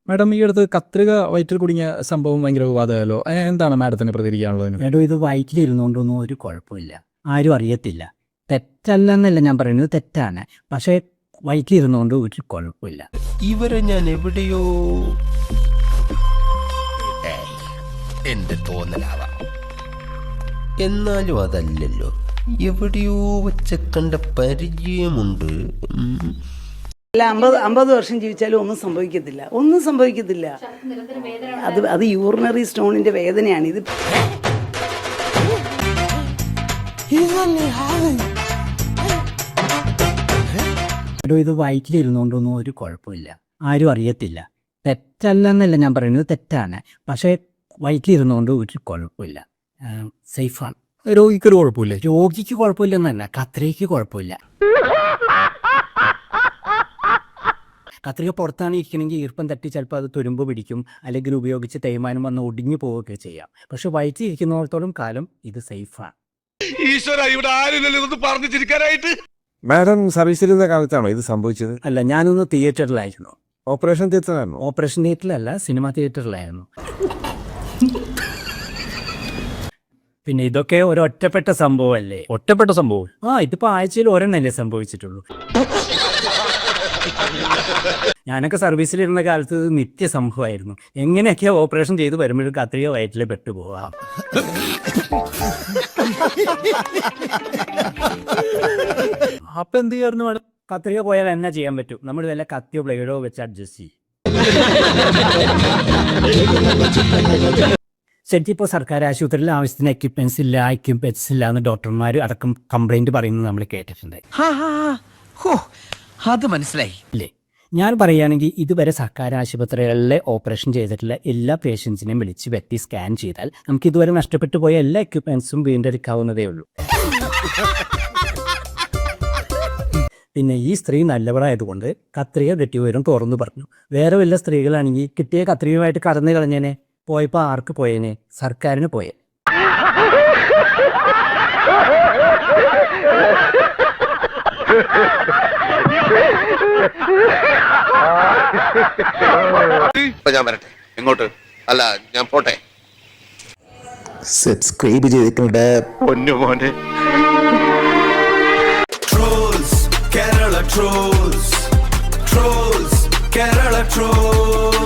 Madam, ഈ അടുത്ത് കത്രിക വയറ്റിൽ കുടുങ്ങിയ സംഭവം ഭയങ്കര വിവാദമല്ലോ. എന്താണ് മാഡത്തിന് പ്രതികരിക്കാനുള്ളത്? മാഡം, ഇത് വയറ്റിലിരുന്നുകൊണ്ടൊന്നും ഒരു കുഴപ്പമില്ല, ആരും അറിയത്തില്ല. തെറ്റല്ലെന്നല്ല ഞാൻ പറയുന്നത്, തെറ്റാണ്. പക്ഷേ വയറ്റിലിരുന്നുകൊണ്ട് ഒരു കുഴപ്പമില്ല. ഇവരെ ഞാൻ എവിടെയോ എന്റെ തോന്നലാവാം, എന്നാലും അതല്ലല്ലോ, എവിടെയോ വെച്ച കണ്ട പരിചയമുണ്ട്. അല്ല, 50 വർഷം ജീവിച്ചാലും ഒന്നും സംഭവിക്കത്തില്ല. അത് യൂറിനറി സ്റ്റോണിന്റെ വേദനയാണ്. ഇത് വയറ്റിലിരുന്നുകൊണ്ടൊന്നും ഒരു കുഴപ്പമില്ല, ആരും അറിയത്തില്ല. തെറ്റല്ലെന്നല്ല ഞാൻ പറയുന്നത്, തെറ്റാണ്. പക്ഷേ വയറ്റിലിരുന്നുകൊണ്ട് ഒരു കുഴപ്പമില്ല, സേഫാണ്. രോഗിക്കൊരു കുഴപ്പമില്ലേ? രോഗിക്ക് കുഴപ്പമില്ലെന്നല്ല, കത്രികയ്ക്ക് കുഴപ്പമില്ല. കത്രിക പുറത്താണ് ഇരിക്കണമെങ്കിൽ ഈർപ്പം തട്ടി ചിലപ്പോൾ അത് തുരുമ്പ് പിടിക്കും, അല്ലെങ്കിൽ ഉപയോഗിച്ച് തേയ്മാനം വന്ന് ഒടിഞ്ഞു പോവുകയൊക്കെ ചെയ്യാം. പക്ഷെ വയറ്റിൽ ഇരിക്കുന്നിടത്തോളം കാലം ഇത് സേഫാണ്. മാഡം സർവീസിലിരുന്ന കാലത്താണോ ഇത് സംഭവിച്ചത്? അല്ല, ഞാനൊന്ന് തിയേറ്ററിലായിരുന്നു. ഓപ്പറേഷൻ തിയേറ്ററിലായിരുന്നു? ഓപ്പറേഷൻ തിയേറ്ററിലല്ല, സിനിമ തിയേറ്ററിലായിരുന്നു. പിന്നെ ഇതൊക്കെ ഒരൊറ്റപ്പെട്ട സംഭവമല്ലേ? ഒറ്റപ്പെട്ട സംഭവം? ഇതിപ്പോൾ ആഴ്ചയിൽ ഒരെണ്ണല്ലേ സംഭവിച്ചിട്ടുള്ളൂ. ഞാനൊക്കെ സർവീസിലിരുന്ന കാലത്ത് നിത്യ സംഭവമായിരുന്നു. എങ്ങനെയൊക്കെയാ ഓപ്പറേഷൻ ചെയ്ത് വരുമ്പോഴും കത്രിക വയറ്റിൽ പെട്ടുപോവാം. അപ്പൊ എന്ത് ചെയ്യാറുണ്ട് മാഡം? കത്രിക പോയാൽ എന്നാ ചെയ്യാൻ പറ്റും? നമ്മൾ വല്ല കത്തിയോ ബ്ലേഡോ വെച്ച് അഡ്ജസ്റ്റ് ചെയ്യും. ശരിക്കും ഇപ്പോൾ സർക്കാർ ആശുപത്രിയിൽ ആവശ്യത്തിന് എക്യുപ്മെന്റ്സ് ഇല്ല, എക്യുപ്മെന്റ്സ് ഇല്ല എന്ന് ഡോക്ടർമാർ അടക്കം കംപ്ലൈന്റ് പറയുന്നത് നമ്മൾ കേട്ടിട്ടുണ്ട്. അത് മനസ്സിലായി ഇല്ലേ? ഞാൻ പറയുകയാണെങ്കിൽ ഇതുവരെ സർക്കാർ ആശുപത്രികളിലെ ഓപ്പറേഷൻ ചെയ്തിട്ടുള്ള എല്ലാ പേഷ്യൻസിനെയും വിളിച്ച് വെട്ടി സ്കാൻ ചെയ്താൽ നമുക്ക് ഇതുവരെ നഷ്ടപ്പെട്ടു പോയ എല്ലാ എക്യുപ്മെന്റ്സും വീണ്ടെടുക്കാവുന്നതേ ഉള്ളൂ. പിന്നെ ഈ സ്ത്രീ നല്ലവളായതുകൊണ്ട് കത്രിക വെട്ടിവരും തുറന്നു പറഞ്ഞു. വേറെ വല്ല സ്ത്രീകളാണെങ്കിൽ കിട്ടിയ കത്രികയുമായിട്ട് കടന്നു കളഞ്ഞേനെ. പോയപ്പോൾ ആർക്ക് പോയേനെ? സർക്കാരിന് പോയേ. ഞാൻ വരട്ടെ. എങ്ങോട്ട്? അല്ല, ഞാൻ പോട്ടെ. സബ്സ്ക്രൈബ് ചെയ്തിട്ടുണ്ട് പൊന്നുമോനെ. Trolls, Kerala trolls, trolls, Kerala trolls.